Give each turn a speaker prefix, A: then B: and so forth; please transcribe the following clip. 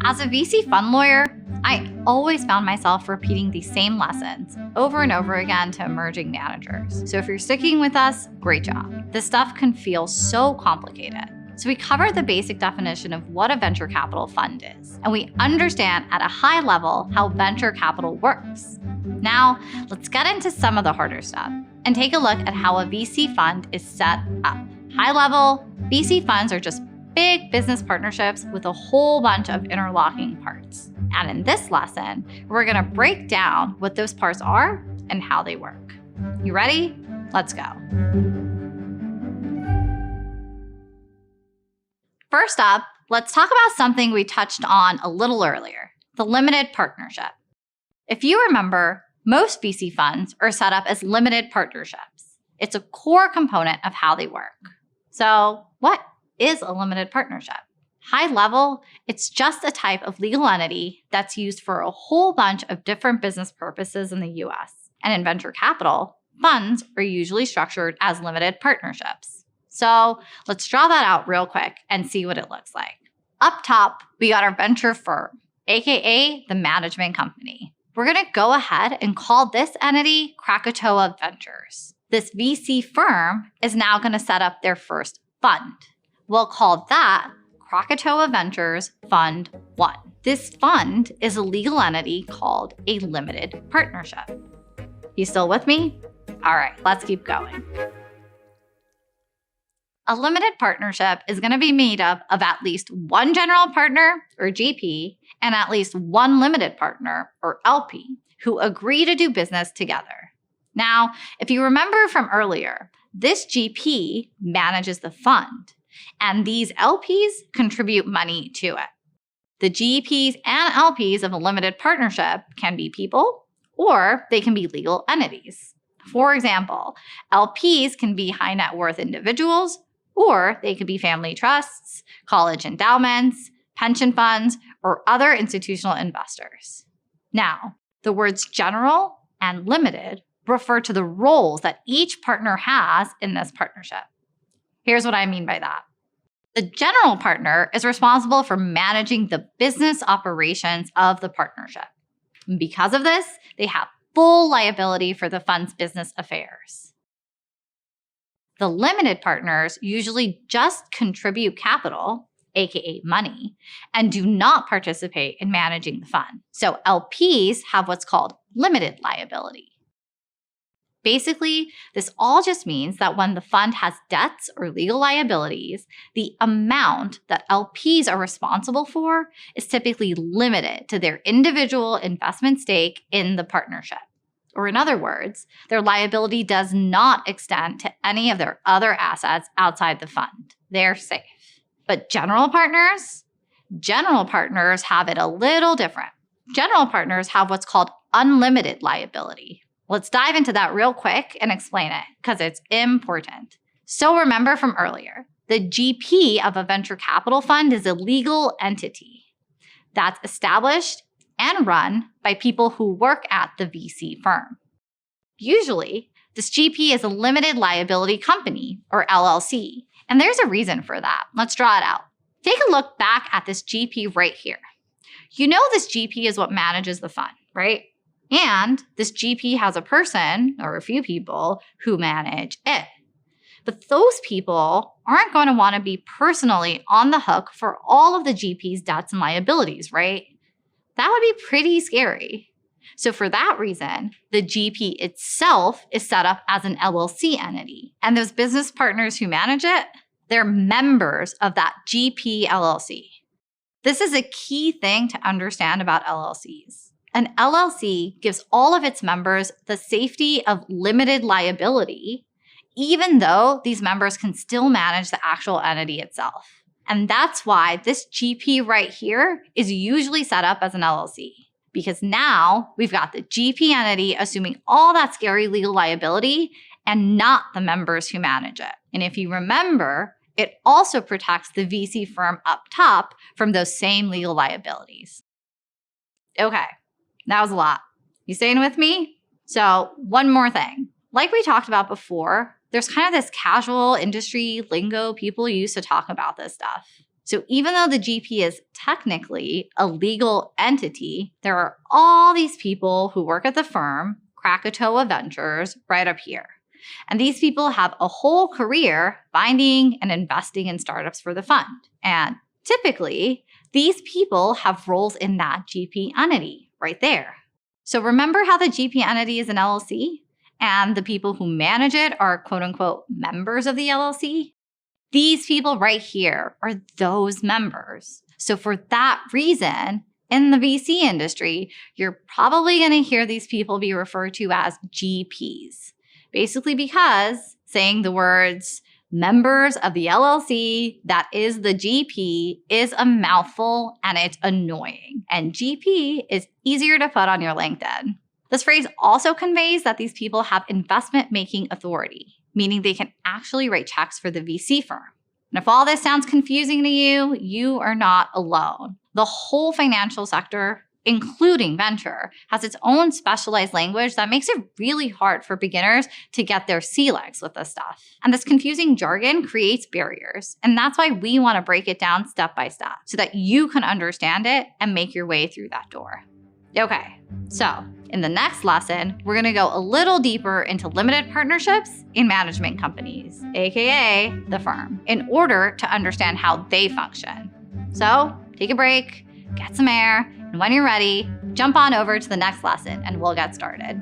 A: As a VC fund lawyer, I always found myself repeating the same lessons over and over again to emerging managers. So if you're sticking with us, great job. This stuff can feel so complicated. So we covered the basic definition of what a venture capital fund is, and we understand at a high level how venture capital works. Now, let's get into some of the harder stuff and take a look at how a VC fund is set up. High level, VC funds are just big business partnerships with a whole bunch of interlocking parts. And in this lesson, we're going to break down what those parts are and how they work. You ready? Let's go. First up, let's talk about something we touched on a little earlier, the limited partnership. If you remember, most VC funds are set up as limited partnerships. It's a core component of how they work. So what is a limited partnership? High level, it's just a type of legal entity that's used for a whole bunch of different business purposes in the US. And in venture capital, funds are usually structured as limited partnerships. So let's draw that out real quick and see what it looks like. Up top, we got our venture firm, aka the management company. We're going to go ahead and call this entity Krakatoa Ventures. This VC firm is now going to set up their first fund. We'll call that Krakatoa Ventures Fund 1. This fund is a legal entity called a limited partnership. You still with me? All right, let's keep going. A limited partnership is going to be made up of at least one general partner, or GP, and at least one limited partner, or LP, who agree to do business together. Now, if you remember from earlier, this GP manages the fund, and these LPs contribute money to it. The GPs and LPs of a limited partnership can be people, or they can be legal entities. For example, LPs can be high net worth individuals, or they could be family trusts, college endowments, pension funds, or other institutional investors. Now, the words general and limited refer to the roles that each partner has in this partnership. Here's what I mean by that. The general partner is responsible for managing the business operations of the partnership. Because of this, they have full liability for the fund's business affairs. The limited partners usually just contribute capital, aka money, and do not participate in managing the fund. So LPs have what's called limited liability. Basically, this all just means that when the fund has debts or legal liabilities, the amount that LPs are responsible for is typically limited to their individual investment stake in the partnership. Or in other words, their liability does not extend to any of their other assets outside the fund. They're safe. But general partners have it a little different. General partners have what's called unlimited liability. Let's dive into that real quick and explain it, because it's important. So remember from earlier, the GP of a venture capital fund is a legal entity that's established and run by people who work at the VC firm. Usually, this GP is a limited liability company, or LLC, and there's a reason for that. Let's draw it out. Take a look back at this GP right here. You know this GP is what manages the fund, right? And this GP has a person, or a few people, who manage it. But those people aren't going to want to be personally on the hook for all of the GP's debts and liabilities, right? That would be pretty scary. So for that reason, the GP itself is set up as an LLC entity. And those business partners who manage it, they're members of that GP LLC. This is a key thing to understand about LLCs. An LLC gives all of its members the safety of limited liability, even though these members can still manage the actual entity itself. And that's why this GP right here is usually set up as an LLC, because now we've got the GP entity assuming all that scary legal liability and not the members who manage it. And if you remember, it also protects the VC firm up top from those same legal liabilities. Okay, that was a lot. You staying with me? So one more thing. Like we talked about before, there's kind of this casual industry lingo people use to talk about this stuff. So even though the GP is technically a legal entity, there are all these people who work at the firm, Krakatoa Ventures, right up here. And these people have a whole career finding and investing in startups for the fund. And typically, these people have roles in that GP entity right there. So remember how the GP entity is an LLC and the people who manage it are quote unquote members of the LLC? These people right here are those members. So for that reason, in the VC industry, you're probably going to hear these people be referred to as GPs. Basically because saying the words members of the LLC, that is the GP, is a mouthful and it's annoying. And GP is easier to put on your LinkedIn. This phrase also conveys that these people have investment-making authority, meaning they can actually write checks for the VC firm. And if all this sounds confusing to you, you are not alone. The whole financial sector, including venture, has its own specialized language that makes it really hard for beginners to get their sea legs with this stuff. And this confusing jargon creates barriers. And that's why we want to break it down step by step so that you can understand it and make your way through that door. Okay, so in the next lesson, we're going to go a little deeper into limited partnerships in management companies, aka the firm, in order to understand how they function. So take a break, get some air, and when you're ready, jump on over to the next lesson and we'll get started.